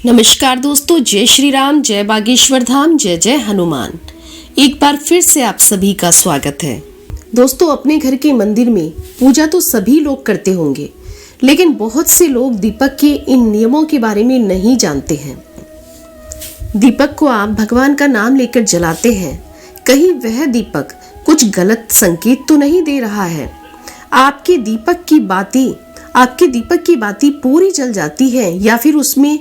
नमस्कार दोस्तों, जय श्री राम, जय बागेश्वर धाम, जय जय हनुमान। एक बार फिर से आप सभी का स्वागत है। दोस्तों, अपने घर के मंदिर में पूजा तो सभी लोग करते होंगे, लेकिन बहुत से लोग दीपक के इन नियमों के बारे में नहीं जानते हैं। दीपक को आप भगवान का नाम लेकर जलाते हैं, कहीं वह दीपक कुछ गलत संकेत तो नहीं दे रहा है। आपके दीपक की बाती पूरी जल जाती है या फिर उसमें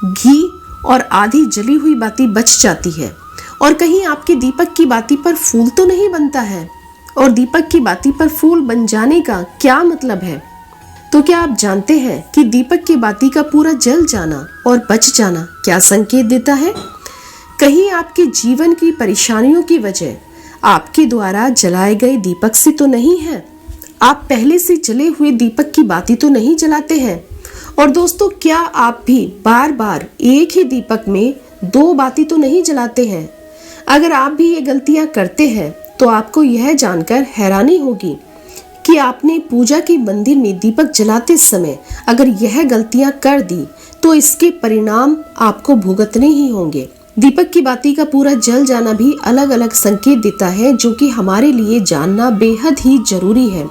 घी और आधी जली हुई बाती बच जाती है, और कहीं आपके दीपक की बाती पर फूल तो नहीं बनता है। और दीपक की बाती पर फूल बन जाने का क्या मतलब है? तो क्या आप जानते हैं कि दीपक की बाती का पूरा जल जाना और बच जाना क्या संकेत देता है? कहीं आपके जीवन की परेशानियों की वजह आपके द्वारा जलाए गए दीपक से तो नहीं है। आप पहले से जले हुए दीपक की बाती तो नहीं जलाते हैं। और दोस्तों, क्या आप भी बार बार एक ही दीपक में दो बाती तो नहीं जलाते हैं? अगर आप भी ये गलतियां करते हैं तो आपको यह जानकर हैरानी होगी कि आपने पूजा के मंदिर में दीपक जलाते समय अगर यह गलतियां कर दी तो इसके परिणाम आपको भुगतने ही होंगे। दीपक की बाती का पूरा जल जाना भी अलग अलग संकेत देता है, जो कि हमारे लिए जानना बेहद ही जरूरी है।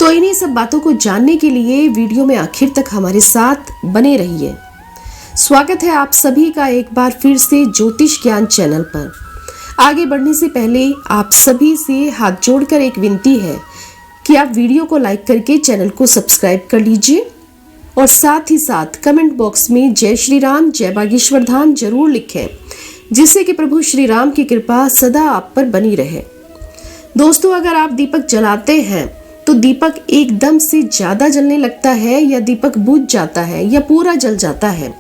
तो इन्हीं सब बातों को जानने के लिए वीडियो में आखिर तक हमारे साथ बने रहिए। स्वागत है आप सभी का एक बार फिर से ज्योतिष ज्ञान चैनल पर। आगे बढ़ने से पहले आप सभी से हाथ जोड़कर एक विनती है कि आप वीडियो को लाइक करके चैनल को सब्सक्राइब कर लीजिए और साथ ही साथ कमेंट बॉक्स में जय श्री राम, जय बागेश्वर धाम जरूर लिखें, जिससे कि प्रभु श्री राम की कृपा सदा आप पर बनी रहे। दोस्तों, अगर आप दीपक जलाते हैं तो दीपक एकदम से ज्यादा जलने लगता है या दीपक बुझ जाता है या पूरा जल जाता है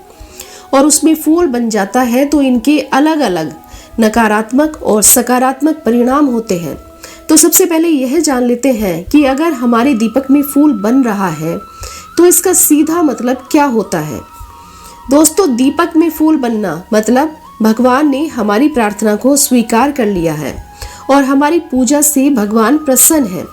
और उसमें फूल बन जाता है, तो इनके अलग अलग नकारात्मक और सकारात्मक परिणाम होते हैं। तो सबसे पहले यह जान लेते हैं कि अगर हमारे दीपक में फूल बन रहा है तो इसका सीधा मतलब क्या होता है। दोस्तों, दीपक में फूल बनना मतलब भगवान ने हमारी प्रार्थना को स्वीकार कर लिया है और हमारी पूजा से भगवान प्रसन्न है।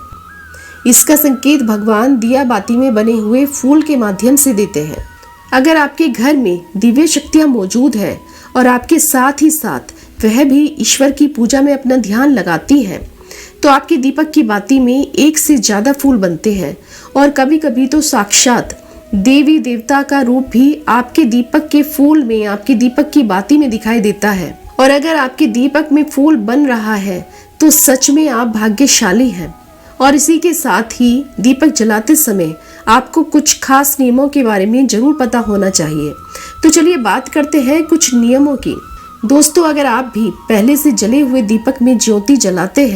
इसका संकेत भगवान दिया बाती में बने हुए फूल के माध्यम से देते हैं। अगर आपके घर में दिव्य शक्तियां मौजूद है और आपके साथ ही साथ वह भी ईश्वर की पूजा में अपना ध्यान लगाती हैं, तो आपके दीपक की बाती में एक से ज्यादा फूल बनते हैं और कभी कभी तो साक्षात देवी देवता का रूप भी आपके दीपक के फूल में, आपके दीपक की बाती में दिखाई देता है। और अगर आपके दीपक में फूल बन रहा है तो सच में आप भाग्यशाली हैं। और इसी के साथ ही दीपक जलाते समय आपको कुछ खास नियमों के बारे में जरूर पता होना चाहिए। तो चलिए बात करते हैं कुछ नियमों की। दोस्तों, अगर आप भी पहले से जले हुए दीपक में ज्योति जलाते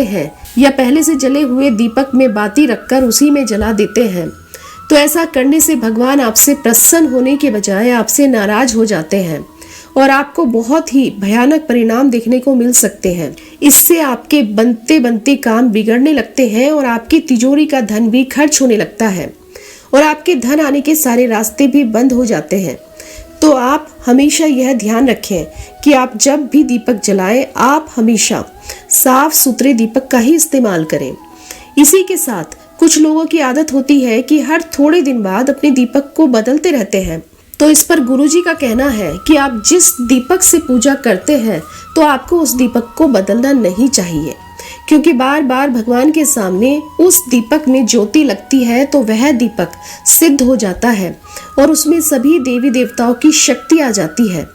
हैं या पहले से जले हुए दीपक में बाती रखकर उसी में जला देते हैं, तो ऐसा करने से भगवान आपसे प्रसन्न होने के बजाय आपसे नाराज हो जाते हैं और आपको बहुत ही भयानक परिणाम देखने को मिल सकते हैं। इससे आपके बनते बनते काम बिगड़ने लगते हैं और आपकी तिजोरी का धन भी खर्च होने लगता है और आपके धन आने के सारे रास्ते भी बंद हो जाते हैं। तो आप हमेशा यह ध्यान रखें कि आप जब भी दीपक जलाएं, आप हमेशा साफ सुथरे दीपक का ही इस्तेमाल करें। इसी के साथ कुछ लोगों की आदत होती है कि हर थोड़े दिन बाद अपने दीपक को बदलते रहते हैं। तो इस पर गुरुजी का कहना है कि आप जिस दीपक से पूजा करते हैं तो आपको उस दीपक को बदलना नहीं चाहिए, क्योंकि बार बार भगवान के सामने उस दीपक में ज्योति लगती है तो वह दीपक सिद्ध हो जाता है और उसमें सभी देवी देवताओं की शक्ति आ जाती है।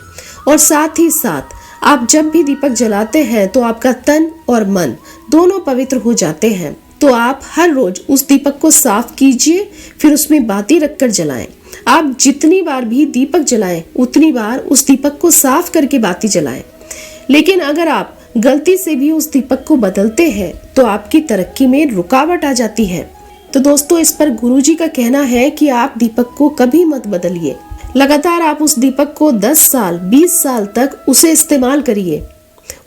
और साथ ही साथ आप जब भी दीपक जलाते हैं तो आपका तन और मन दोनों पवित्र हो जाते हैं। तो आप हर रोज उस दीपक को साफ कीजिए, फिर उसमें बाती रखकर जलाएं। आप जितनी बार भी दीपक जलाएं उतनी बार उस दीपक को साफ करके बाती जलाएं। लेकिन अगर आप गलती से भी उस दीपक को बदलते हैं तो आपकी तरक्की में रुकावट आ जाती है। तो दोस्तों, इस पर गुरुजी का कहना है कि आप दीपक को कभी मत बदलिए। लगातार आप उस दीपक को 10 साल 20 साल तक उसे इस्तेमाल करिए,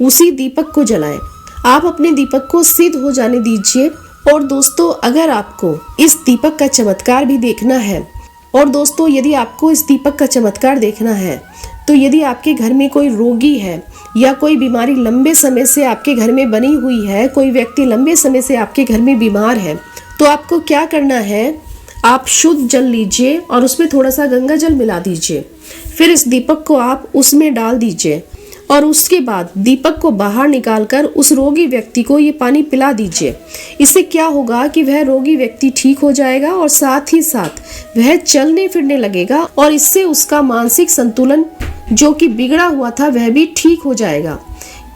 उसी दीपक को जलाएं। आप अपने दीपक को सिद्ध हो जाने दीजिए। और दोस्तों, अगर आपको इस दीपक का चमत्कार भी देखना है, यदि आपको इस दीपक का चमत्कार देखना है तो यदि आपके घर में कोई रोगी है या कोई बीमारी लंबे समय से आपके घर में बनी हुई है, कोई व्यक्ति लंबे समय से आपके घर में बीमार है, तो आपको क्या करना है, आप शुद्ध जल लीजिए और उसमें थोड़ा सा गंगा जल मिला दीजिए। फिर इस दीपक को आप उसमें डाल दीजिए और उसके बाद दीपक को बाहर निकालकर उस रोगी व्यक्ति को ये पानी पिला दीजिए। इससे क्या होगा कि वह रोगी व्यक्ति ठीक हो जाएगा और साथ ही साथ वह चलने फिरने लगेगा और इससे उसका मानसिक संतुलन जो कि बिगड़ा हुआ था वह भी ठीक हो जाएगा,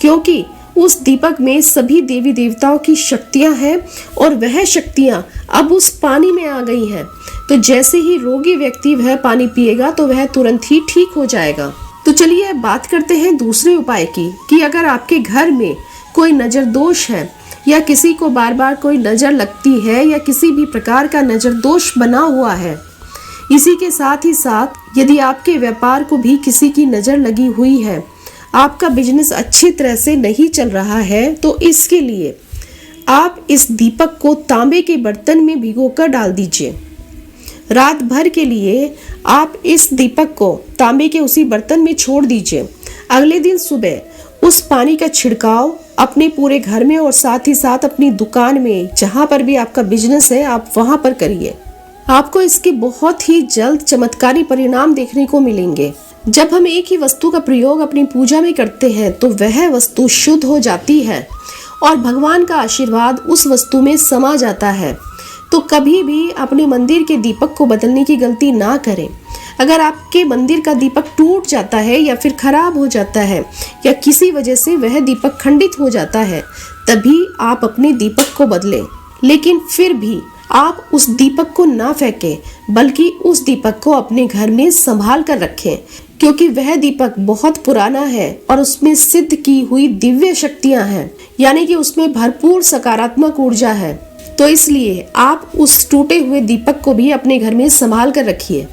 क्योंकि उस दीपक में सभी देवी देवताओं की शक्तियां हैं और वह शक्तियां अब उस पानी में आ गई हैं। तो जैसे ही रोगी व्यक्ति वह पानी पिएगा तो वह तुरंत ही ठीक हो जाएगा। तो चलिए अब बात करते हैं दूसरे उपाय की, कि अगर आपके घर में कोई नजर दोष है या किसी को बार बार कोई नजर लगती है या किसी भी प्रकार का नजर दोष बना हुआ है, इसी के साथ ही साथ यदि आपके व्यापार को भी किसी की नजर लगी हुई है, आपका बिजनेस अच्छी तरह से नहीं चल रहा है, तो इसके लिए आप इस दीपक को तांबे के बर्तन में भिगोकर डाल दीजिए। रात भर के लिए आप इस दीपक को तांबे के उसी बर्तन में छोड़ दीजिए। अगले दिन सुबह उस पानी का छिड़काव अपने पूरे घर में और साथ ही साथ अपनी दुकान में, जहां पर भी आपका बिजनेस है, आप वहां पर करिए। आपको इसके बहुत ही जल्द चमत्कारी परिणाम देखने को मिलेंगे। जब हम एक ही वस्तु का प्रयोग अपनी पूजा में करते हैं तो वह वस्तु शुद्ध हो जाती है और भगवान का आशीर्वाद उस वस्तु में समा जाता है। तो कभी भी अपने मंदिर के दीपक को बदलने की गलती ना करें। अगर आपके मंदिर का दीपक टूट जाता है या फिर खराब हो जाता है या किसी वजह से वह दीपक खंडित हो जाता है, तभी आप अपने दीपक को बदलें। लेकिन फिर भी आप उस दीपक को ना फेंकें, बल्कि उस दीपक को अपने घर में संभाल कर रखें, क्योंकि वह दीपक बहुत पुराना है और उसमें सिद्ध की हुई दिव्य शक्तियां हैं, यानी कि उसमें भरपूर सकारात्मक ऊर्जा है। तो इसलिए आप उस टूटे हुए दीपक को भी अपने घर में संभाल कर रखिए।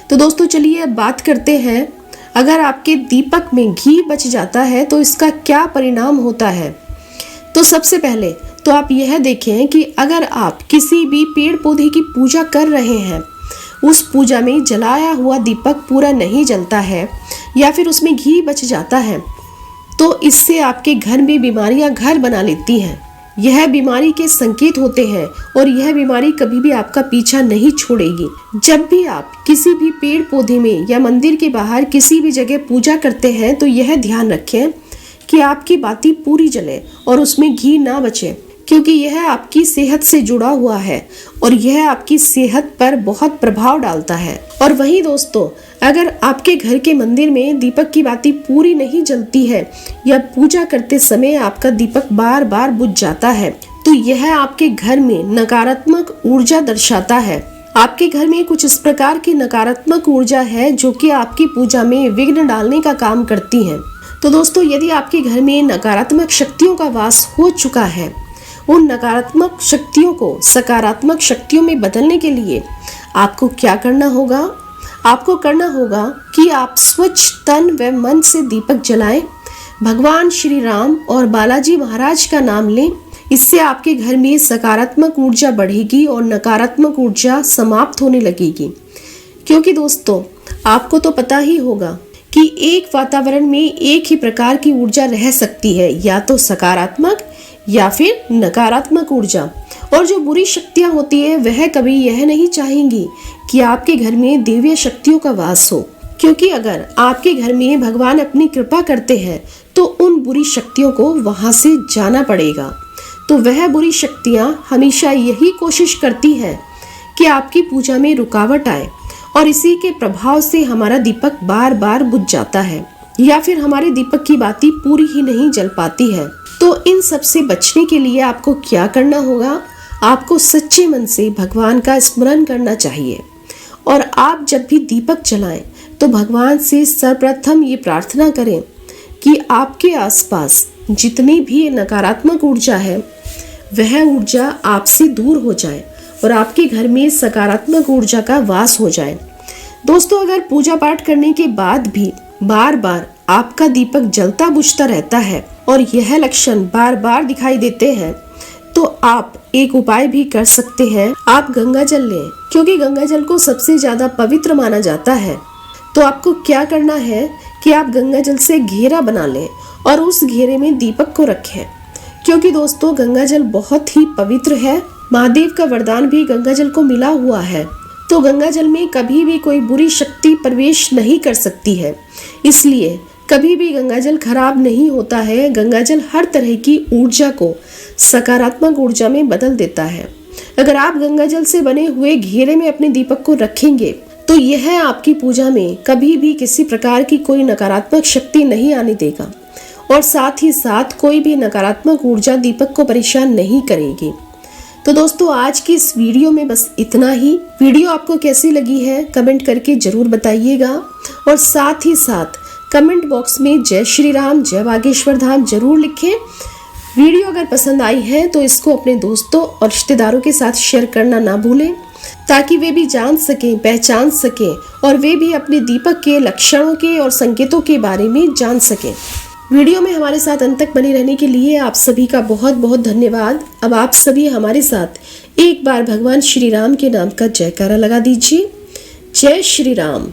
तो दोस्तों चलिए अब बात करते हैं, अगर आपके दीपक में घी बच जाता है तो इसका क्या परिणाम होता है। तो सबसे पहले तो आप यह देखें कि अगर आप किसी भी पेड़ पौधे की पूजा कर रहे हैं, उस पूजा में जलाया हुआ दीपक पूरा नहीं जलता है या फिर उसमें घी बच जाता है, तो इससे आपके घर में बीमारियां घर बना लेती हैं। यह बीमारी के संकेत होते हैं और यह बीमारी कभी भी आपका पीछा नहीं छोड़ेगी। जब भी आप किसी भी पेड़ पौधे में या मंदिर के बाहर किसी भी जगह पूजा करते हैं तो यह ध्यान रखें कि आपकी बाती पूरी जले और उसमें घी ना बचे, क्योंकि यह आपकी सेहत से जुड़ा हुआ है और यह आपकी सेहत पर बहुत प्रभाव डालता है। और वहीं दोस्तों, अगर आपके घर के मंदिर में दीपक की बाती पूरी नहीं जलती है या पूजा करते समय आपका दीपक बार बार बुझ जाता है, तो यह आपके घर में नकारात्मक ऊर्जा दर्शाता है। आपके घर में कुछ इस प्रकार की नकारात्मक ऊर्जा है जो कि आपकी पूजा में विघ्न डालने का काम करती है। तो दोस्तों, यदि आपके घर में नकारात्मक शक्तियों का वास हो चुका है, उन नकारात्मक शक्तियों को सकारात्मक शक्तियों में बदलने के लिए आपको क्या करना होगा? आपको करना होगा कि आप स्वच्छ तन व मन से दीपक जलाएं, भगवान श्री राम और बालाजी महाराज का नाम लें। इससे आपके घर में सकारात्मक ऊर्जा बढ़ेगी और नकारात्मक ऊर्जा समाप्त होने लगेगी। क्योंकि दोस्तों, आपको तो पता ही होगा कि एक वातावरण में एक ही प्रकार की ऊर्जा रह सकती है, या तो सकारात्मक या फिर नकारात्मक ऊर्जा। और जो बुरी शक्तियां होती है वह कभी यह नहीं चाहेंगी कि आपके घर में दिव्य शक्तियों का वास हो, क्योंकि अगर आपके घर में भगवान अपनी कृपा करते हैं तो उन बुरी शक्तियों को वहां से जाना पड़ेगा। तो वह बुरी शक्तियां हमेशा यही कोशिश करती हैं कि आपकी पूजा में रुकावट आए, और इसी के प्रभाव से हमारा दीपक बार बार बुझ जाता है या फिर हमारे दीपक की बाती पूरी ही नहीं जल पाती है। तो इन सब से बचने के लिए आपको क्या करना होगा? आपको सच्चे मन से भगवान का स्मरण करना चाहिए, और आप जब भी दीपक जलाएं तो भगवान से सर्वप्रथम ये प्रार्थना करें कि आपके आसपास जितनी भी नकारात्मक ऊर्जा है वह ऊर्जा आपसे दूर हो जाए और आपके घर में सकारात्मक ऊर्जा का वास हो जाए। दोस्तों, अगर पूजा पाठ करने के बाद भी बार बार आपका दीपक जलता बुझता रहता है और यह लक्षण बार बार दिखाई देते हैं, तो आप एक उपाय भी कर सकते हैं। आप गंगा जल लें, क्योंकि गंगा जल को सबसे ज्यादा पवित्र माना जाता है। तो आपको क्या करना है कि आप गंगा जल से घेरा बना लें और उस घेरे में दीपक को रखें, क्योंकि दोस्तों गंगा जल बहुत ही पवित्र है महादेव का वरदान भी गंगा जल को मिला हुआ है, तो गंगा जल में कभी भी कोई बुरी शक्ति प्रवेश नहीं कर सकती है। इसलिए कभी भी गंगा जल खराब नहीं होता है। गंगा जल हर तरह की ऊर्जा को सकारात्मक ऊर्जा में बदल देता है। अगर आप गंगा जल से बने हुए घेरे में अपने दीपक को रखेंगे तो यह आपकी पूजा में कभी भी किसी प्रकार की कोई नकारात्मक शक्ति नहीं आने देगा और साथ ही साथ कोई भी नकारात्मक ऊर्जा दीपक को परेशान नहीं करेगी। तो दोस्तों, आज की इस वीडियो में बस इतना ही। वीडियो आपको कैसी लगी है कमेंट करके जरूर बताइएगा और साथ ही साथ कमेंट बॉक्स में जय श्री राम जय बागेश्वर धाम जरूर लिखें। वीडियो अगर पसंद आई है तो इसको अपने दोस्तों और रिश्तेदारों के साथ शेयर करना ना भूलें, ताकि वे भी जान सकें, पहचान सकें और वे भी अपने दीपक के लक्षणों के और संकेतों के बारे में जान सकें। वीडियो में हमारे साथ अंत तक बने रहने के लिए आप सभी का बहुत बहुत धन्यवाद। अब आप सभी हमारे साथ एक बार भगवान श्री राम के नाम का जयकारा लगा दीजिए। जय श्री राम।